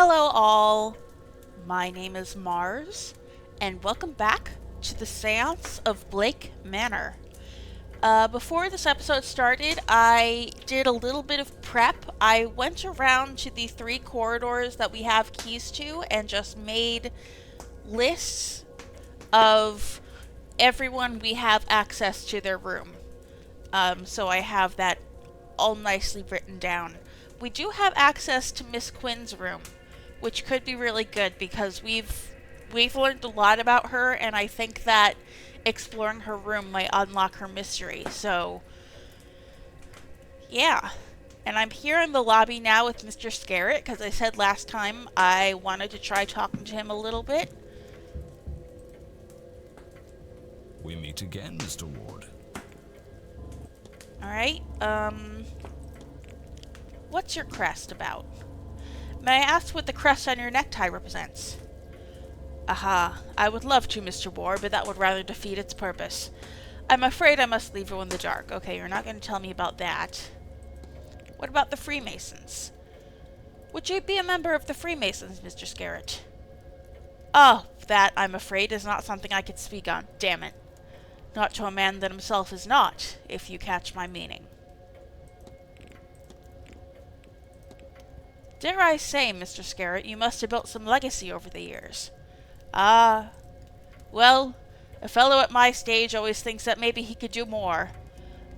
Hello all, my name is Mars, and welcome back to the Séance of Blake Manor. Before this episode started, I did a little bit of prep. I went around to the 3 corridors that we have keys to and just made lists of everyone we have access to their room. So I have that all nicely written down. We do have access to Miss Quinn's room, which could be really good because we've learned a lot about her, and I think that exploring her room might unlock her mystery. So, yeah. And I'm here in the lobby now with Mr. Scarrett because I said last time I wanted to try talking to him a little bit. We meet again, Mr. Ward. Alright, what's your crest about? May I ask what the crest on your necktie represents? Aha, I would love to, Mr. Ward, but that would rather defeat its purpose. I'm afraid I must leave you in the dark. Okay, you're not going to tell me about that. What about the Freemasons? Would you be a member of the Freemasons, Mr. Scarrett? Oh, that, I'm afraid, is not something I could speak on. Damn it. Not to a man that himself is not, if you catch my meaning. Dare I say, Mr. Scarrett, you must have built some legacy over the years. Ah, well, a fellow at my stage always thinks that maybe he could do more.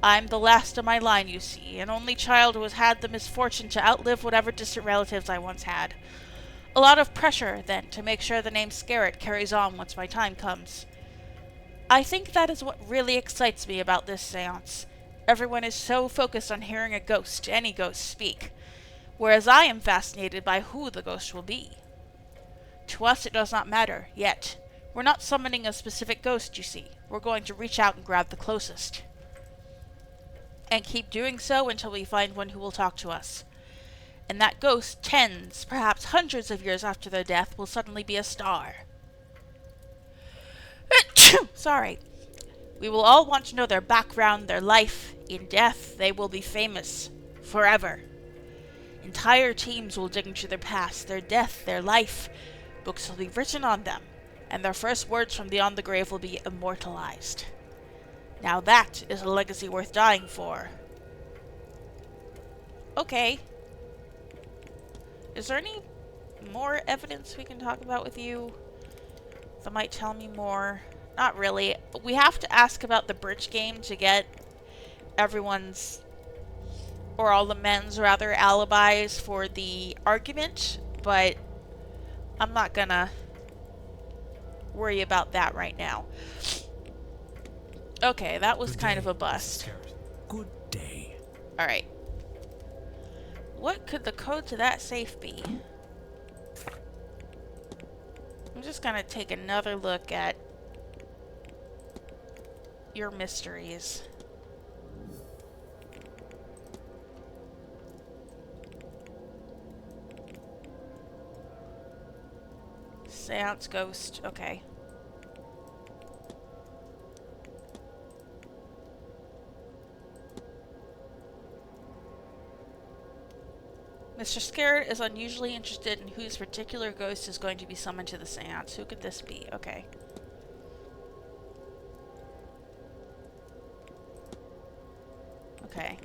I'm the last of my line, you see, an only child who has had the misfortune to outlive whatever distant relatives I once had. A lot of pressure, then, to make sure the name Scarrett carries on once my time comes. I think that is what really excites me about this seance. Everyone is so focused on hearing a ghost, any ghost, speak, whereas I am fascinated by who the ghost will be. To us it does not matter, yet. We're not summoning a specific ghost, you see. We're going to reach out and grab the closest. And keep doing so until we find one who will talk to us. And that ghost, tens, perhaps hundreds of years after their death, will suddenly be a star. Sorry. We will all want to know their background, their life. In death, they will be famous. Forever. Entire teams will dig into their past, their death, their life. Books will be written on them, and their first words from beyond the grave will be immortalized. Now that is a legacy worth dying for. Okay. Is there any more evidence we can talk about with you that might tell me more? Not really. We have to ask about the bridge game to get everyone's, or all the men's rather, alibis for the argument, but I'm not gonna worry about that right now. Okay, that was kind of a bust. Good day. Alright. What could the code to that safe be? I'm just gonna take another look at your mysteries. Séance ghost, okay. Mr. Scarrett is unusually interested in whose particular ghost is going to be summoned to the séance. Who could this be? Okay. Okay.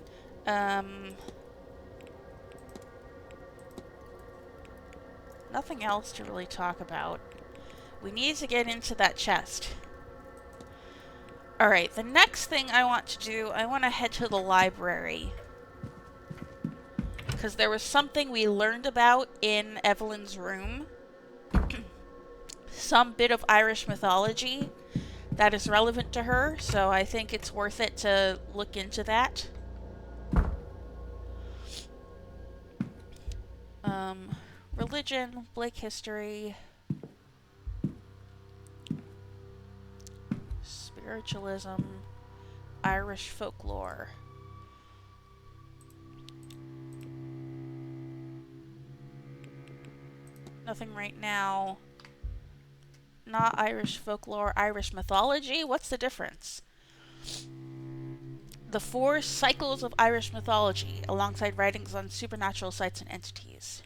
Nothing else to really talk about. We need to get into that chest. Alright, the next thing I want to do, I want to head to the library. Because there was something we learned about in Evelyn's room. Some bit of Irish mythology that is relevant to her, so I think it's worth it to look into that. Religion, Blake history, spiritualism, Irish folklore. Nothing right now. Not Irish folklore, Irish mythology? What's the difference? The 4 cycles of Irish mythology, alongside writings on supernatural sites and entities.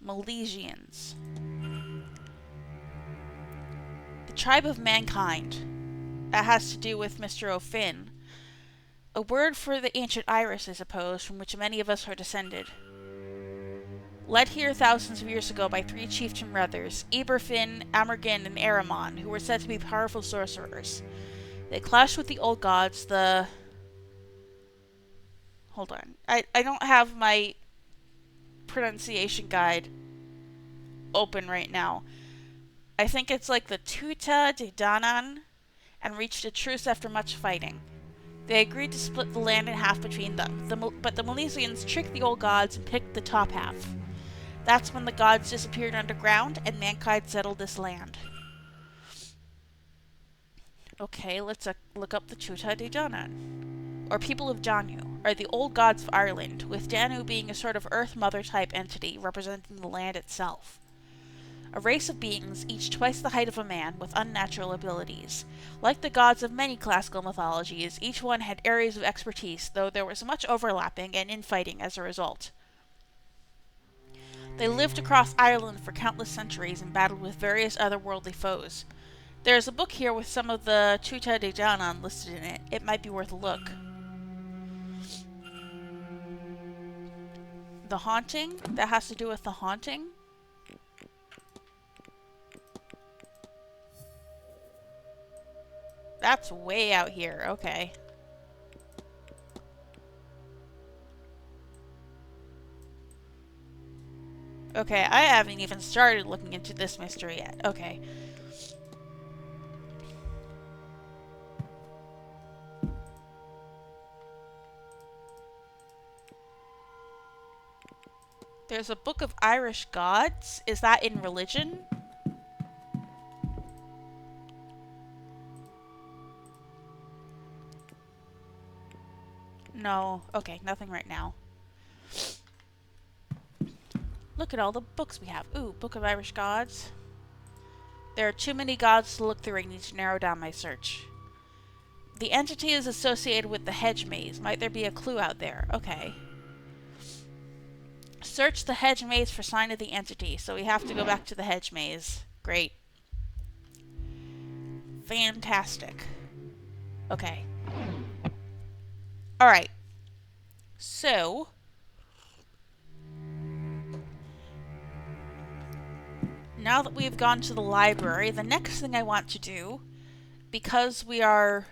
Milesians. The tribe of mankind. That has to do with Mr. O'Finn. A word for the ancient Iris, I suppose, from which many of us are descended. Led here thousands of years ago by three chieftain brothers, Eberfin, Amergin, and Aramon, who were said to be powerful sorcerers. They clashed with the old gods, the... Hold on. I don't have my pronunciation guide open right now. I think it's like the Tuta de Danann, and reached a truce after much fighting. They agreed to split the land in half between them, but the Milesians tricked the old gods and picked the top half. That's when the gods disappeared underground and mankind settled this land. Okay, let's look up the Tuta de Danann, or people of Danu, are the old gods of Ireland, with Danu being a sort of Earth Mother type entity representing the land itself. A race of beings, each twice the height of a man, with unnatural abilities. Like the gods of many classical mythologies, each one had areas of expertise, though there was much overlapping and infighting as a result. They lived across Ireland for countless centuries and battled with various otherworldly foes. There is a book here with some of the Tuta de Danann listed in it. It might be worth a look. The Haunting? That has to do with the Haunting? That's way out here. Okay. Okay, I haven't even started looking into this mystery yet. Okay. There's a book of Irish gods. Is that in religion? No. Okay, nothing right now. Look at all the books we have. Ooh, Book of Irish Gods. There are too many gods to look through. I need to narrow down my search. The entity is associated with the hedge maze. Might there be a clue out there? Okay. Search the hedge maze for sign of the entity. So we have to go back to the hedge maze. Great. Fantastic. Okay. Alright. So... now that we've gone to the library, the next thing I want to do, because we are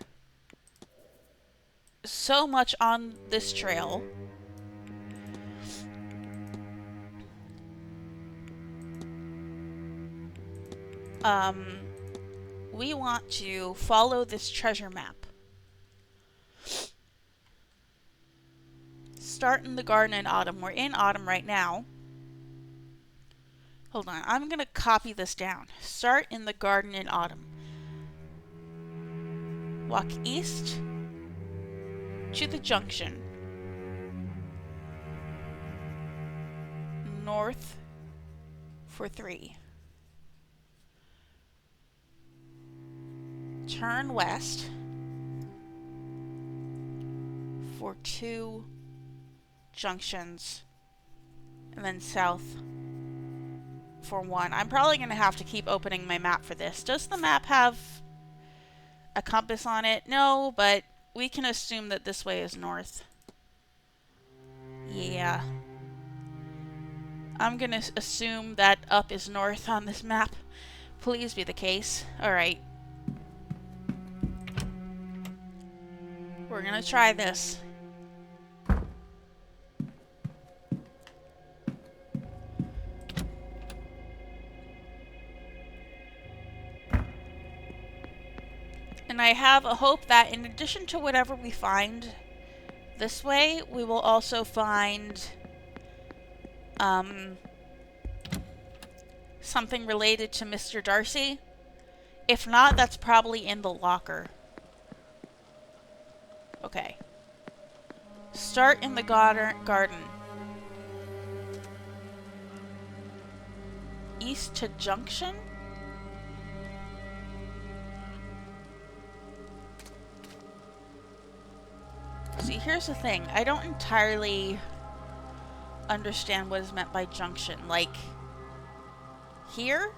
so much on this trail, we want to follow this treasure map. Start in the garden in autumn. We're in autumn right now. Hold on, I'm going to copy this down. Start in the garden in autumn. Walk east to the junction. North for 3. Turn west for 2 junctions. And then south for 1. I'm probably going to have to keep opening my map for this. Does the map have a compass on it? No, but we can assume that this way is north. Yeah. I'm going to assume that up is north on this map. Please be the case. Alright. We're going to try this. And I have a hope that in addition to whatever we find this way, we will also find something related to Mr. Darcy. If not, that's probably in the locker. Okay. Start in the garden. East to junction? See, here's the thing. I don't entirely understand what is meant by junction. Like, here?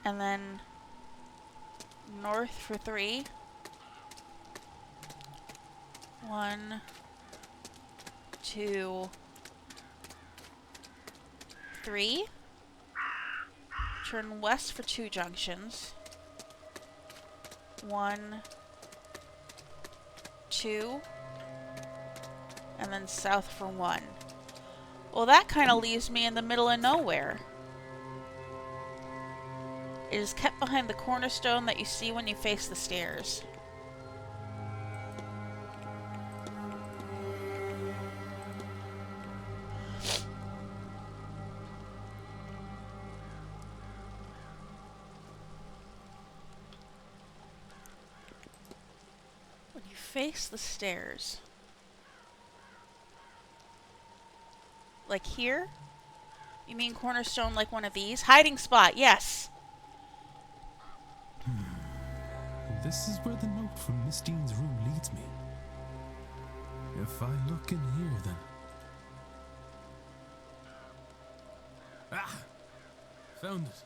And then north for 3. 1, 2, 3. Turn west for 2 junctions. 1, 2, and then south for 1. Well, that kind of leaves me in the middle of nowhere. It is kept behind the cornerstone that you see when you face the stairs. When you face the stairs. Like here? You mean cornerstone like one of these? Hiding spot, yes! This is where the note from Miss Deane's room leads me. If I look in here, then... Ah! Found it.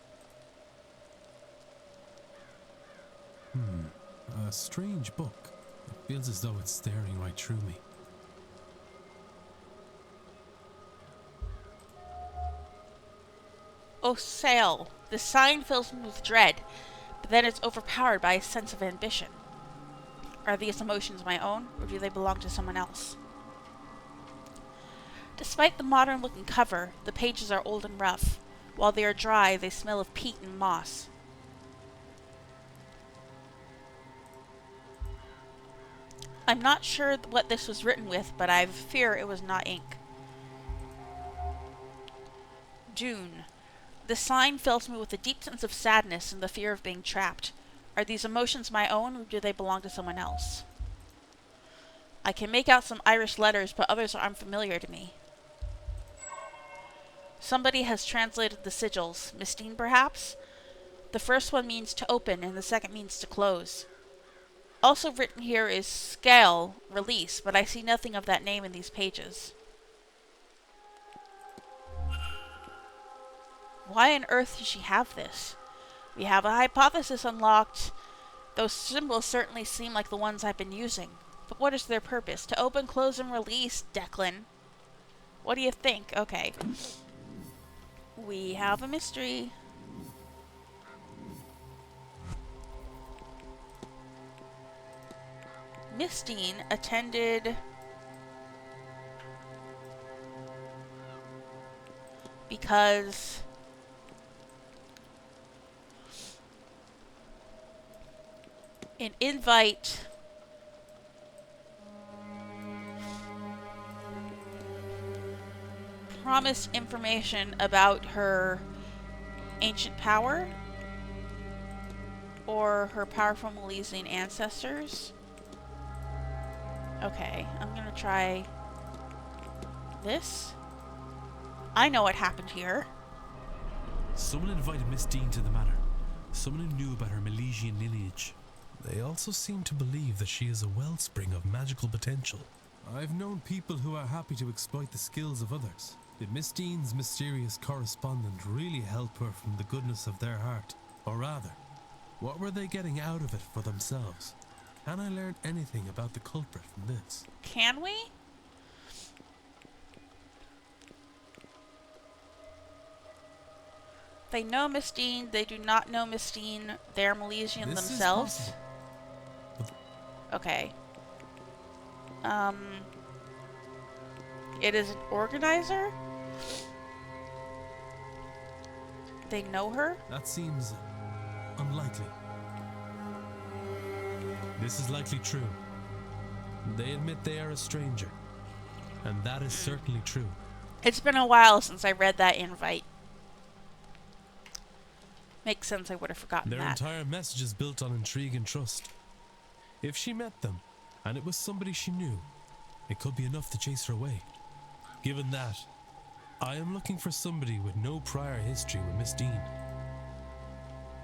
A strange book. It feels as though it's staring right through me. Oh, Sale. The sign fills me with dread, but then it's overpowered by a sense of ambition. Are these emotions my own, or do they belong to someone else? Despite the modern-looking cover, the pages are old and rough. While they are dry, they smell of peat and moss. I'm not sure what this was written with, but I fear it was not ink. June. The sign fills me with a deep sense of sadness and the fear of being trapped. Are these emotions my own, or do they belong to someone else? I can make out some Irish letters, but others are unfamiliar to me. Somebody has translated the sigils. Miss Deane, perhaps? The first one means to open, and the second means to close. Also written here is scale, release, but I see nothing of that name in these pages. Why on earth does she have this? We have a hypothesis unlocked. Those symbols certainly seem like the ones I've been using. But what is their purpose? To open, close, and release, Declan. What do you think? Okay. We have a mystery. Miss Deane attended because an invite promised information about her ancient power or her powerful Milesian ancestors. Okay, I'm gonna try this. I know what happened here. Someone invited Miss Deane to the manor. Someone who knew about her Milesian lineage. They also seem to believe that she is a wellspring of magical potential. I've known people who are happy to exploit the skills of others. Did Miss Deane's mysterious correspondent really help her from the goodness of their heart? Or rather, what were they getting out of it for themselves? Can I learn anything about the culprit from this? Can we? They know Miss Deane. They do not know Miss Deane. They're Milesian This is themselves. possible. Okay. It is an organizer? They know her? That seems unlikely. This is likely true. They admit they are a stranger, and that is certainly true. It's been a while since I read that invite. Makes sense, I would have forgotten Their that. entire message is built on intrigue and trust. If she met them, and it was somebody she knew, it could be enough to chase her away. Given that, I am looking for somebody with no prior history with Miss Deane.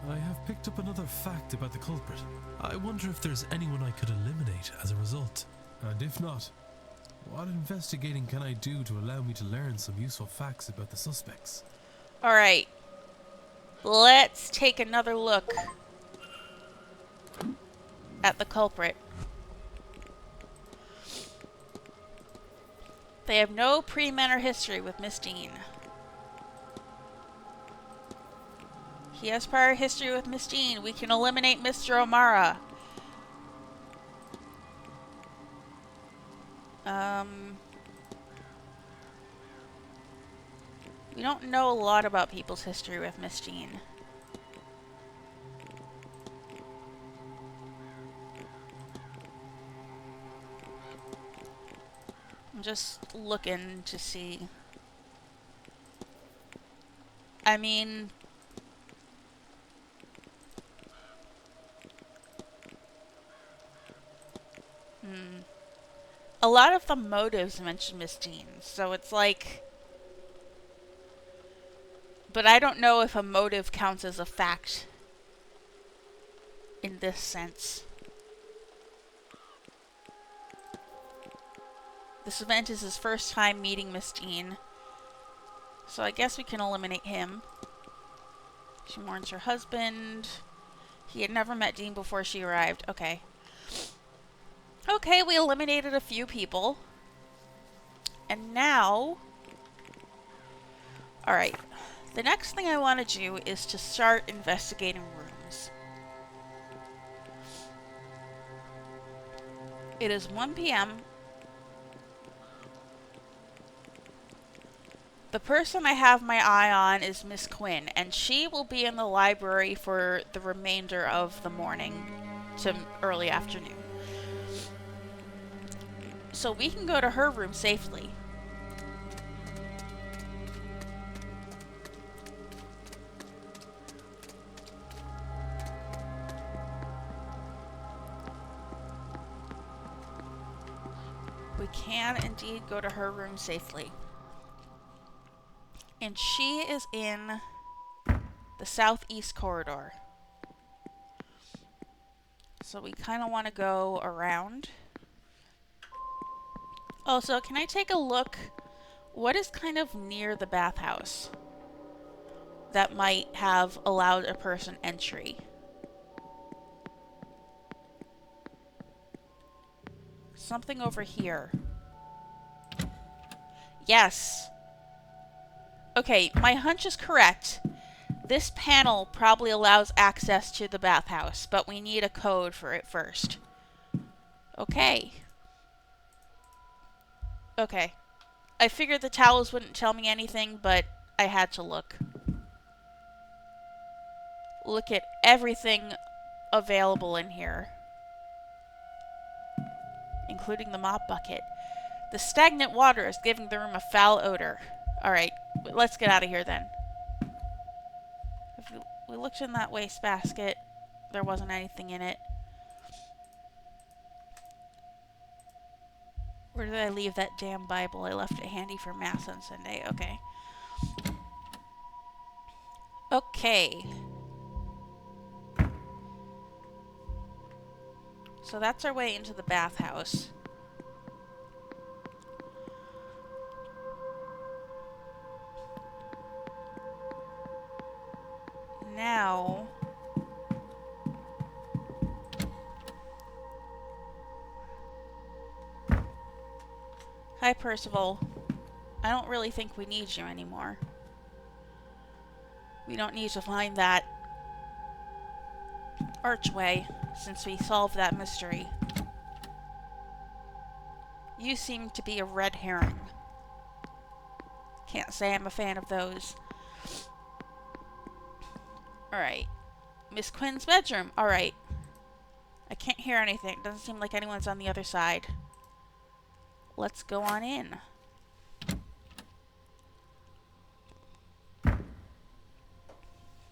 I have picked up another fact about the culprit. I wonder if there's anyone I could eliminate as a result. And if not, what investigating can I do to allow me to learn some useful facts about the suspects? Alright. Let's take another look at the culprit. They have no pre-Manor history with Miss Deane. He has prior history with Miss Deane. We can eliminate Mr. O'Mara. We don't know a lot about people's history with Miss Deane. I'm just looking to see. I mean, a lot of the motives mention Miss Deane, so it's like... But I don't know if a motive counts as a fact in this sense. This event is his first time meeting Miss Deane, so I guess we can eliminate him. She mourns her husband. He had never met Deane before she arrived. Okay. Okay, we eliminated a few people. And now... Alright. The next thing I want to do is to start investigating rooms. It is 1 p.m. The person I have my eye on is Miss Quinn, and she will be in the library for the remainder of the morning to early afternoon. So we can go to her room safely. We can indeed go to her room safely. And she is in the southeast corridor. So we kind of want to go around. Also, can I take a look? What is kind of near the bathhouse that might have allowed a person entry? Something over here. Yes. Okay, my hunch is correct. This panel probably allows access to the bathhouse, but we need a code for it first. Okay. Okay. I figured the towels wouldn't tell me anything, but I had to look. Look at everything available in here, including the mop bucket. The stagnant water is giving the room a foul odor. Alright, let's get out of here then. If we looked in that wastebasket, there wasn't anything in it. Where did I leave that damn Bible? I left it handy for Mass on Sunday. Okay. Okay. So that's our way into the bathhouse. Now... Hi, Percival. I don't really think we need you anymore. We don't need to find that archway, since we solved that mystery. You seem to be a red herring. Can't say I'm a fan of those. Alright. Miss Quinn's bedroom. Alright. I can't hear anything. Doesn't seem like anyone's on the other side. Let's go on in.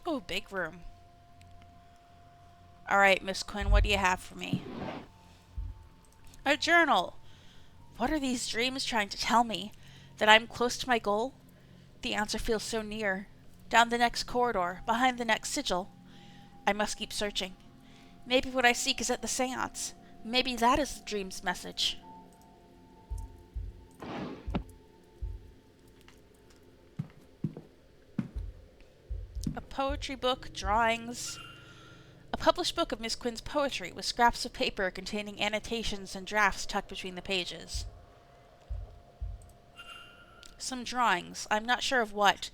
Oh, big room. Alright, Miss Quinn, what do you have for me? A journal. What are these dreams trying to tell me? That I'm close to my goal? The answer feels so near. Down the next corridor, behind the next sigil. I must keep searching. Maybe what I seek is at the séance. Maybe that is the dream's message. A poetry book, drawings. A published book of Miss Quinn's poetry with scraps of paper containing annotations and drafts tucked between the pages. Some drawings. I'm not sure of what.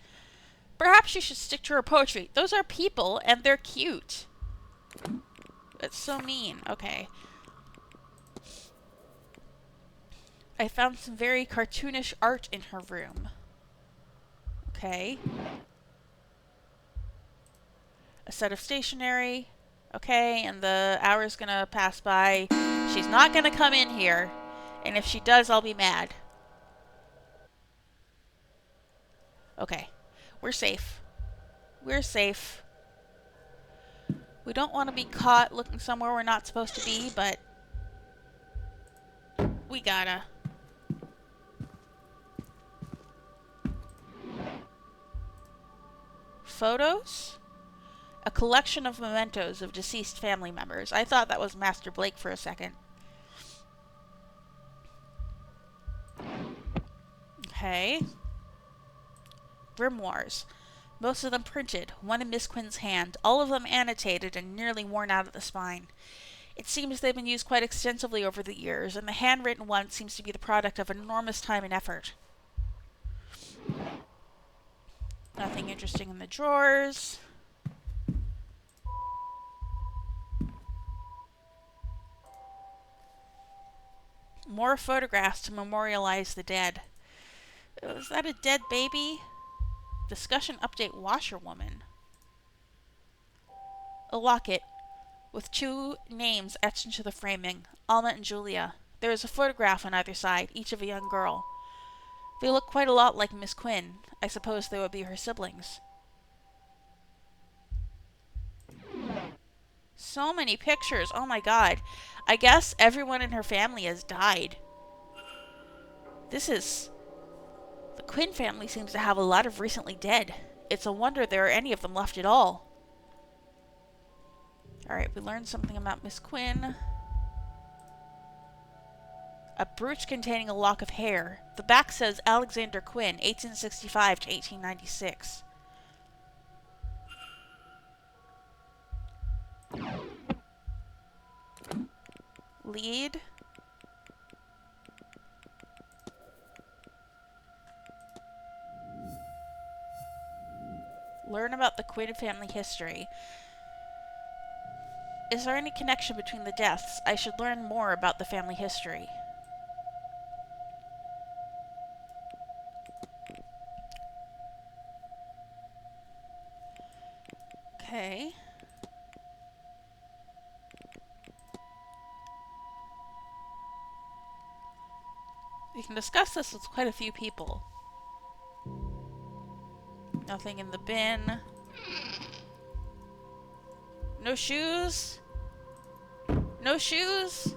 Perhaps she should stick to her poetry. Those are people, and they're cute. It's so mean. Okay. I found some very cartoonish art in her room. Okay. A set of stationery. Okay, and the hour's gonna pass by. She's not gonna come in here. And if she does, I'll be mad. Okay. We're safe. We're safe. We don't want to be caught looking somewhere we're not supposed to be, but we gotta. Photos? A collection of mementos of deceased family members. I thought that was Master Blake for a second. Okay. Grimoires. Most of them printed, one in Miss Quinn's hand, all of them annotated and nearly worn out at the spine. It seems they've been used quite extensively over the years, and the handwritten one seems to be the product of enormous time and effort. Nothing interesting in the drawers. More photographs to memorialize the dead. Is that a dead baby? Discussion update washerwoman. A locket with two names etched into the framing, Alma and Julia. There is a photograph on either side, each of a young girl. They look quite a lot like Miss Quinn. I suppose they would be her siblings. So many pictures. Oh my god. I guess everyone in her family has died. The Quinn family seems to have a lot of recently dead. It's a wonder there are any of them left at all. Alright, we learned something about Miss Quinn. A brooch containing a lock of hair. The back says Alexander Quinn, 1865 to 1896. Lead. Learn about the Quinn family history. Is there any connection between the deaths? I should learn more about the family history. Okay. We can discuss this with quite a few people. Nothing in the bin. No shoes? No shoes?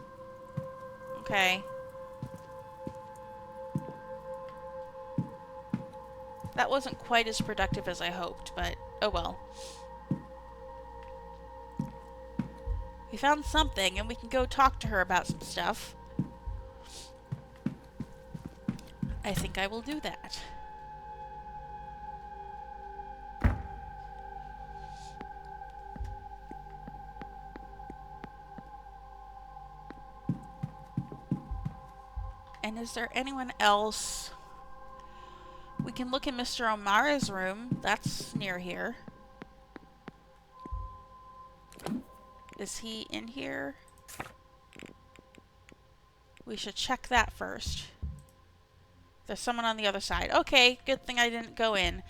Okay. That wasn't quite as productive as I hoped, but oh well. We found something, and we can go talk to her about some stuff. I think I will do that. And is there anyone else? We can look in Mr. O'Mara's room. That's near here. Is he in here? We should check that first. There's someone on the other side. Okay, good thing I didn't go in.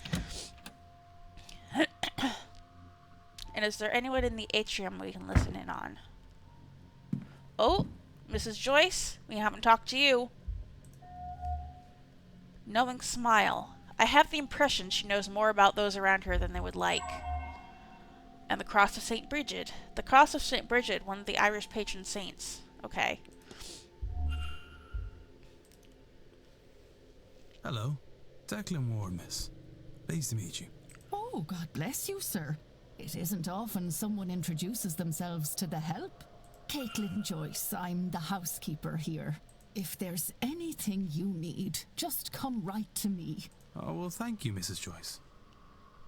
And is there anyone in the atrium we can listen in on? Oh, Mrs. Joyce, we haven't talked to you. Knowing smile. I have the impression she knows more about those around her than they would like. And the Cross of St. Bridget. The Cross of St. Bridget, one of the Irish patron saints. Okay. Hello. Declan Ward, miss. Pleased to meet you. Oh, God bless you, sir. It isn't often someone introduces themselves to the help. Caitlin Joyce, I'm the housekeeper here. If there's anything you need, just come right to me. Oh, well, thank you, Mrs. Joyce.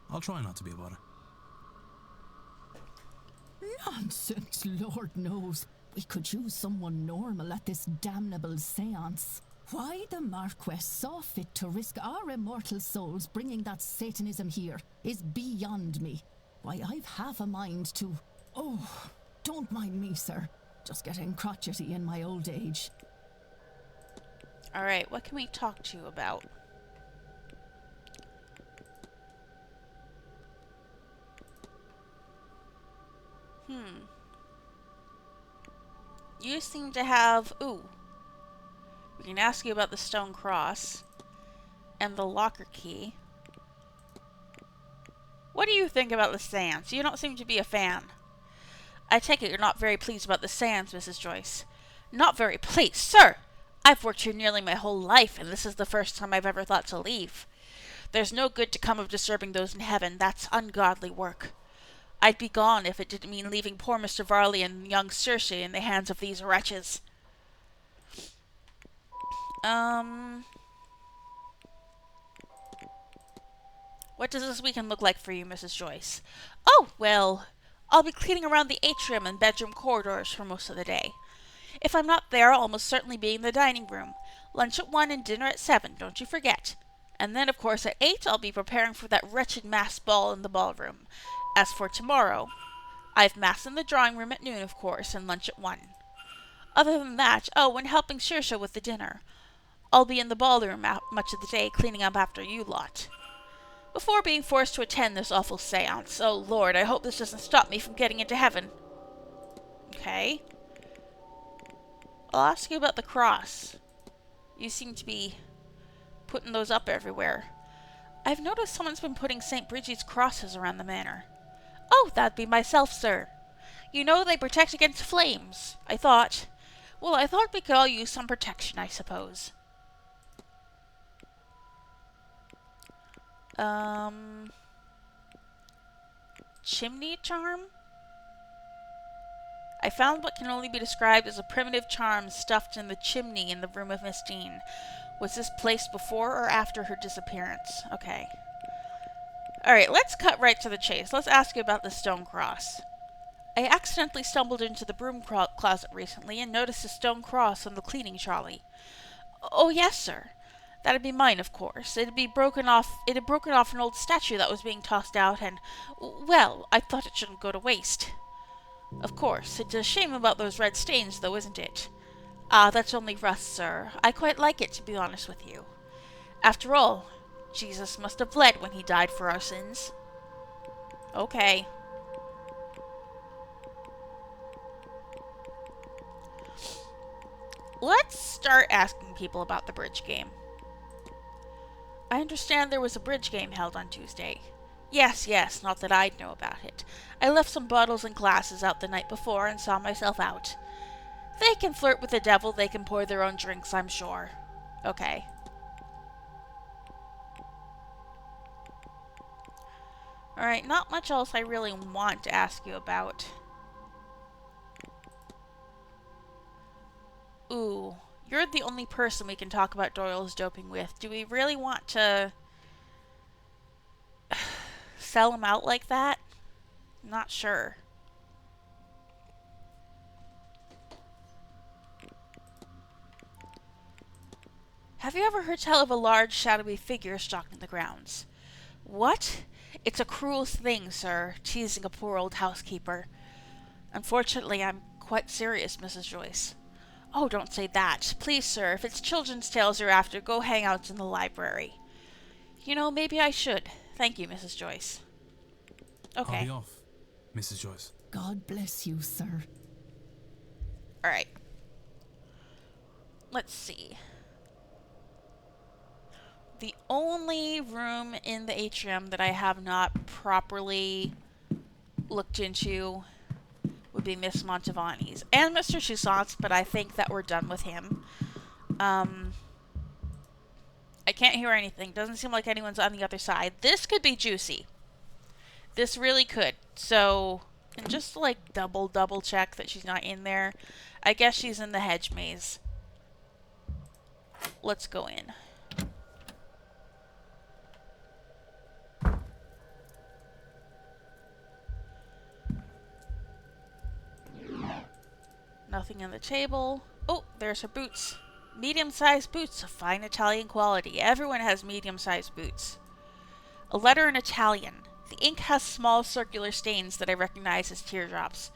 I'll try not to be a bother. Nonsense, Lord knows. We could use someone normal at this damnable séance. Why the Marquess saw fit to risk our immortal souls bringing that Satanism here is beyond me. Why, I've half a mind to... Oh, don't mind me, sir. Just getting crotchety in my old age. Alright, what can we talk to you about? You seem to have... Ooh. We can ask you about the stone cross. And the locker key. What do you think about the Séance? You don't seem to be a fan. I take it you're not very pleased about the Séance, Mrs. Joyce. Not very pleased, sir! I've worked here nearly my whole life, and this is the first time I've ever thought to leave. There's no good to come of disturbing those in heaven. That's ungodly work. I'd be gone if it didn't mean leaving poor Mr. Varley and young Circe in the hands of these wretches. What does this weekend look like for you, Mrs. Joyce? Oh, well, I'll be cleaning around the atrium and bedroom corridors for most of the day. If I'm not there, I'll most certainly be in the dining room. Lunch at 1 and dinner at 7, don't you forget. And then, of course, at 8, I'll be preparing for that wretched masked ball in the ballroom. As for tomorrow, I've mass in the drawing room at noon, of course, and lunch at 1. Other than that, oh, and helping Saoirse with the dinner. I'll be in the ballroom much of the day, cleaning up after you lot. Before being forced to attend this awful séance. Oh, Lord, I hope this doesn't stop me from getting into heaven. Okay. I'll ask you about the cross. You seem to be putting those up everywhere. I've noticed someone's been putting St. Bridget's crosses around the manor. Oh, that'd be myself, sir. You know they protect against flames. I thought we could all use some protection, I suppose. Chimney charm? I found what can only be described as a primitive charm stuffed in the chimney in the room of Miss Deane. Was this placed before or after her disappearance? Okay. Alright, let's cut right to the chase. Let's ask you about the stone cross. I accidentally stumbled into the broom closet recently and noticed a stone cross on the cleaning trolley. Oh, yes, sir. That'd be mine, of course. It had broken off an old statue that was being tossed out, and, well, I thought it shouldn't go to waste. Of course, it's a shame about those red stains, though, isn't it? Ah, that's only rust, sir. I quite like it, to be honest with you. After all, Jesus must have bled when he died for our sins. Okay. Let's start asking people about the bridge game. I understand there was a bridge game held on Tuesday. Yes, not that I'd know about it. I left some bottles and glasses out the night before and saw myself out. They can flirt with the devil, they can pour their own drinks, I'm sure. Okay. Alright, not much else I really want to ask you about. Ooh, you're the only person we can talk about Doyle's doping with. Do we really want to sell him out like that? Not sure. Have you ever heard tell of a large, shadowy figure stalking the grounds? What? It's a cruel thing, sir, teasing a poor old housekeeper. Unfortunately, I'm quite serious, Mrs. Joyce. Oh, don't say that. Please, sir, if it's children's tales you're after, go hang out in the library. You know, maybe I should. Thank you, Mrs. Joyce. Okay. I'll be off, Mrs. Joyce. God bless you, sir. Alright. Let's see. The only room in the atrium that I have not properly looked into would be Miss Montavani's and Mr. Toussaint's, but I think that we're done with him. I Can't hear anything. Doesn't seem like anyone's on the other side. This could be juicy. This really could. So, and just to, like, double check that she's not in there, I guess she's in the hedge maze. Let's go in. Nothing on the table. Oh, there's her boots. Medium-sized boots of fine Italian quality. Everyone has medium-sized boots. A letter in Italian. The ink has small circular stains that I recognize as teardrops.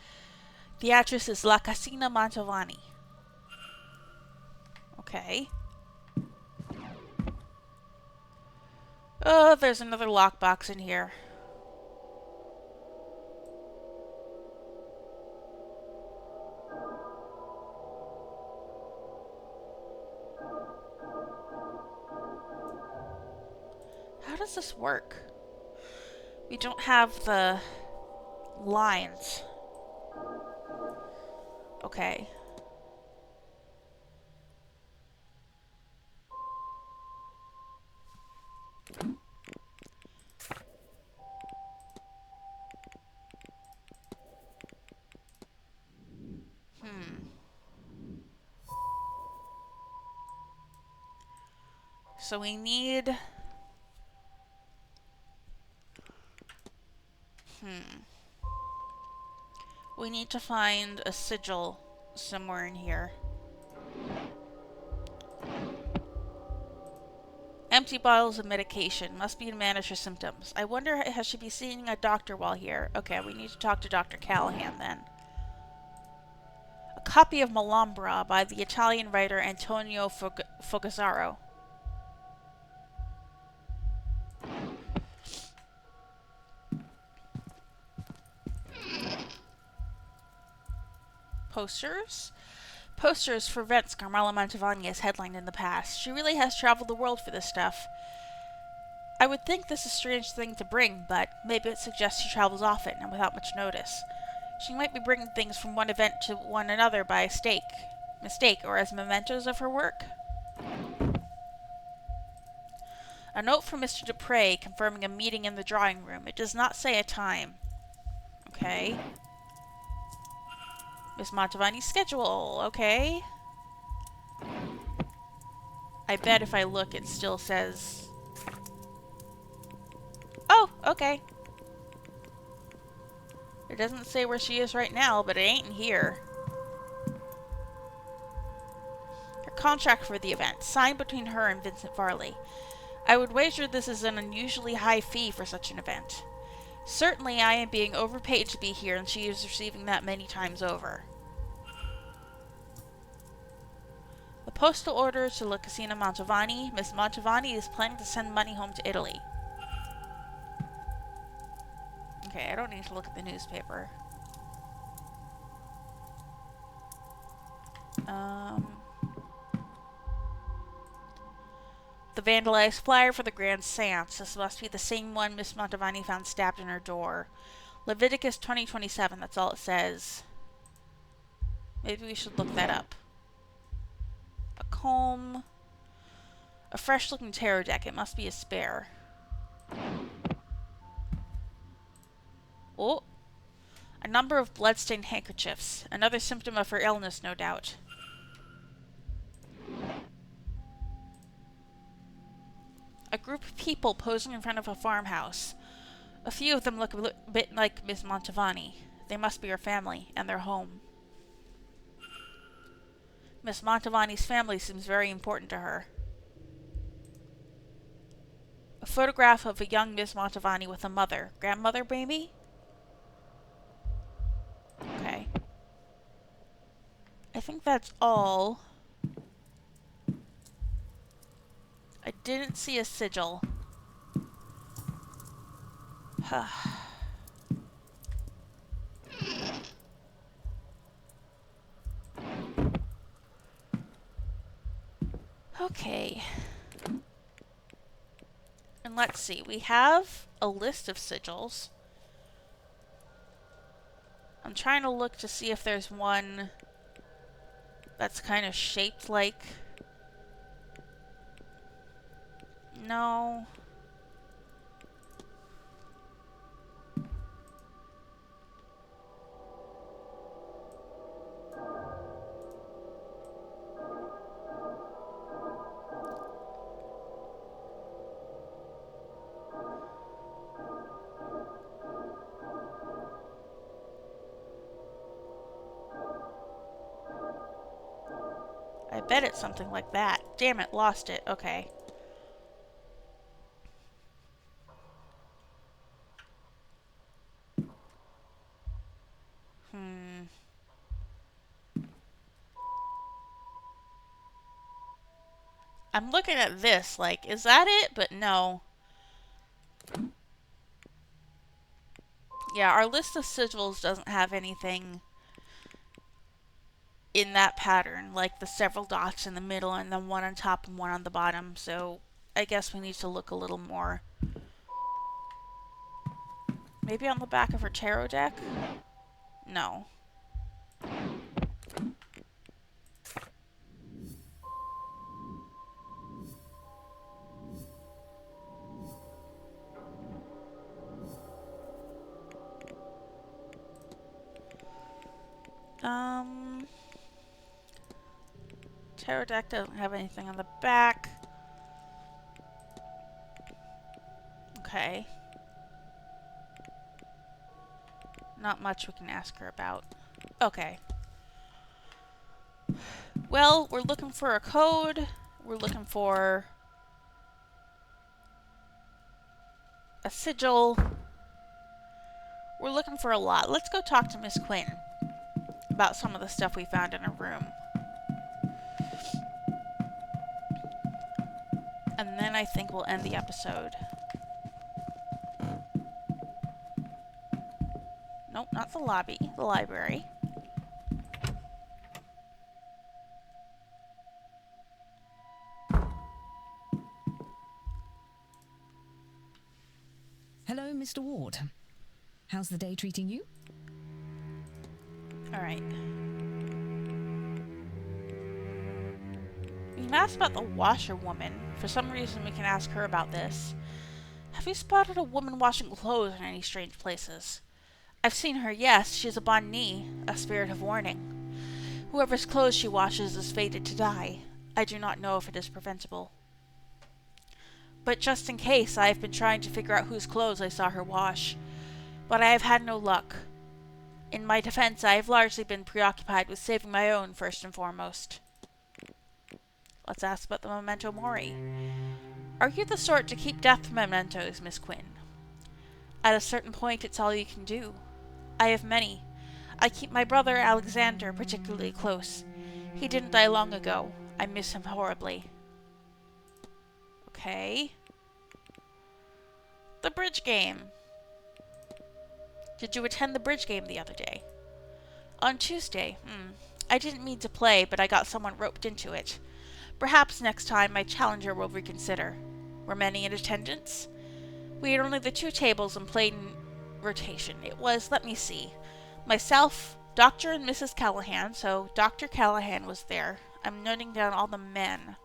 The address is La Casina Mantovani. Okay. Oh, there's another lockbox in here. How does this work? We don't have the lines. Okay. So we need... We need to find a sigil somewhere in here. Empty bottles of medication. Must be to manage her symptoms. I wonder, has she been seeing a doctor while here? Okay, we need to talk to Dr. Callahan then. A copy of Malambra by the Italian writer Antonio Fogazzaro. Posters? Posters for events Carmela Mantovani has headlined in the past. She really has traveled the world for this stuff. I would think this is a strange thing to bring, but maybe it suggests she travels often and without much notice. She might be bringing things from one event to one another by mistake, or as mementos of her work. A note from Mr. Dupre confirming a meeting in the drawing room. It does not say a time. Okay. Miss Mantovani's schedule. Okay. I bet if I look, it still says... Oh, okay. It doesn't say where she is right now, but it ain't in here. Her contract for the event, signed between her and Vincent Farley. I would wager this is an unusually high fee for such an event. Certainly I am being overpaid to be here, and she is receiving that many times over. The postal order to La Casina Mantovani. Miss Mantovani is planning to send money home to Italy. Okay, I don't need to look at the newspaper. The vandalized flyer for the grand séance. This must be the same one Miss Mantovani found stabbed in her door. Leviticus 20:27, that's all it says. Maybe we should look that up. A comb. A fresh-looking tarot deck. It must be a spare. Oh! A number of blood-stained handkerchiefs. Another symptom of her illness, no doubt. A group of people posing in front of a farmhouse. A few of them look a bit like Miss Mantovani. They must be her family, and their home. Miss Mantovani's family seems very important to her. A photograph of a young Miss Mantovani with a mother. Grandmother, maybe? Okay. I think that's all. I didn't see a sigil. Okay. And let's see. We have a list of sigils. I'm trying to look to see if there's one that's kind of shaped like No. I bet it's something like that. Damn it, lost it. Okay. I'm looking at this, like, is that it? But no. Yeah, our list of sigils doesn't have anything in that pattern, like the several dots in the middle and then one on top and one on the bottom, so I guess we need to look a little more. Maybe on the back of her tarot deck? No. Tarot deck doesn't have anything on the back. Okay. Not much we can ask her about. Okay. Well, we're looking for a code. We're looking for a sigil. We're looking for a lot. Let's go talk to Miss Quinn about some of the stuff we found in her room. And then I think we'll end the episode. Nope, not the lobby. The library. Hello, Mr. Ward. How's the day treating you? Alright. We asked about the washerwoman. For some reason we can ask her about this. Have you spotted a woman washing clothes in any strange places? I've seen her, yes. She's a bonne née, a spirit of warning. Whoever's clothes she washes is fated to die. I do not know if it is preventable. But just in case, I have been trying to figure out whose clothes I saw her wash. But I have had no luck. In my defense, I have largely been preoccupied with saving my own first and foremost. Let's ask about the memento mori. Are you the sort to keep death mementos, Miss Quinn? At a certain point, it's all you can do. I have many. I keep my brother Alexander particularly close. He didn't die long ago. I miss him horribly. Okay. The bridge game. Did you attend the bridge game the other day? On Tuesday. I didn't mean to play, but I got someone roped into it. Perhaps next time my challenger will reconsider. Were many in attendance? We had only the 2 tables and played in rotation. It was, let me see, myself, Dr. and Mrs. Callahan, so Dr. Callahan was there. I'm noting down all the men.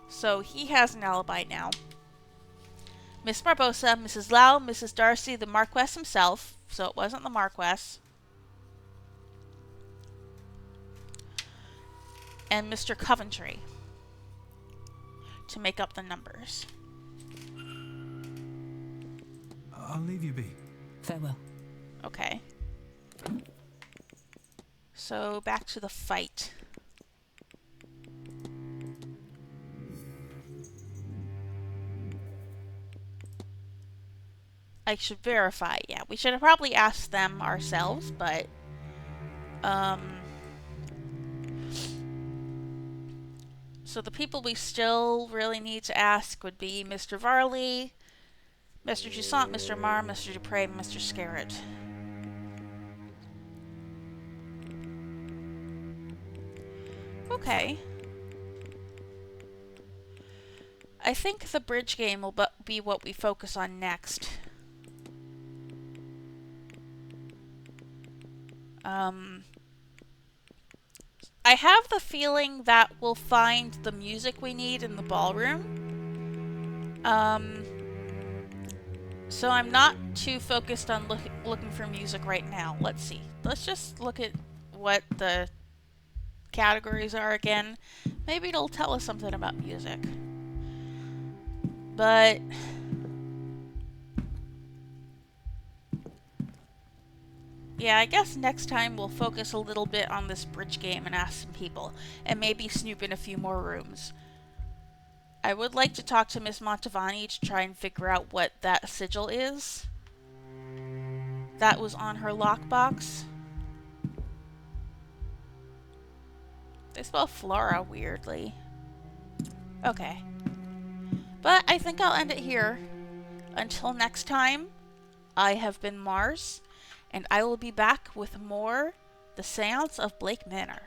So he has an alibi now. Miss Barbosa, Mrs. Lau, Mrs. Darcy, the Marquess himself, so it wasn't the Marquess, and Mr. Coventry to make up the numbers. I'll leave you be. Farewell. Okay. So back to the fight. I should verify. Yeah, we should have probably asked them ourselves, but so the people we still really need to ask would be Mr. Varley, Mr. Toussaint, Mr. Marr, Mr. Dupre, and Mr. Scarrett. Okay. I think the bridge game will be what we focus on next. I have the feeling that we'll find the music we need in the ballroom. So I'm not too focused on looking for music right now. Let's see. Let's just look at what the categories are again. Maybe it'll tell us something about music. But yeah, I guess next time we'll focus a little bit on this bridge game and ask some people, and maybe snoop in a few more rooms. I would like to talk to Miss Montavani to try and figure out what that sigil is. That was on her lockbox. They spell Flora weirdly. Okay. But I think I'll end it here. Until next time, I have been Mars, and I will be back with more The Séance of Blake Manor.